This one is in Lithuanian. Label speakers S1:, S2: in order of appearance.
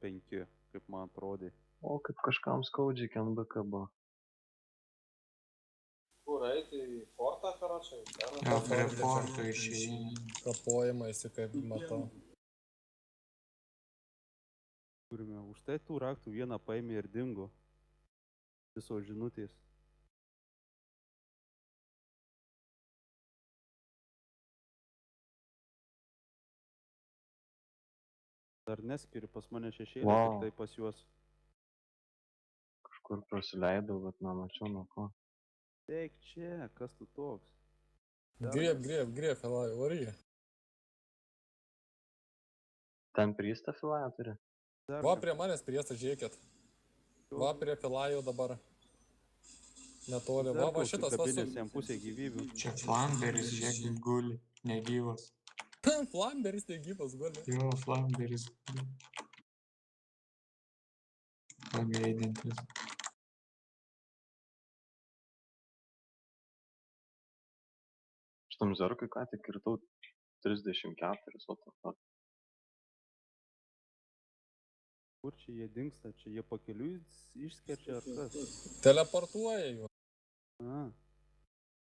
S1: 5, kaip man atrodė.
S2: O kaip kažkam skaudžiai KNBK buvo.
S3: Kur eiti į fortą, karočiai?
S4: Jo, prie forto išėjai.
S5: Kapojimaisi, kaip matau.
S1: Turime. Už tai tų raktų vieną paėmė ir dingo. Visos žinutės. Dar neskiri pas mane šešėlį,
S2: Wow.
S1: tik tai pas juos.
S2: Kažkur prasileidau, bet nemačiau nuo ko.
S1: Teik čia, kas tu toks?
S5: Grieb, Elai, varį.
S2: Ten prystą filają turi?
S5: Va prie manęs priesta, žiūrėkit. Va prie filajų dabar. Netoli. Va šitas va
S1: Kabinės
S5: su...
S1: jam pusė gyvybių.
S4: Čia Flamberis, žiūrėk, guli, negyvas.
S5: Flamberis negyvas guli.
S4: Jo, Flamberis guli. Pageidintis.
S2: Šitam zerkui ką tik kirtau 34, o to fuck.
S1: Kur čia jie dingsta? Čia jie pakeliui išskerčia ar kas?
S5: Teleportuoja jų.
S1: A.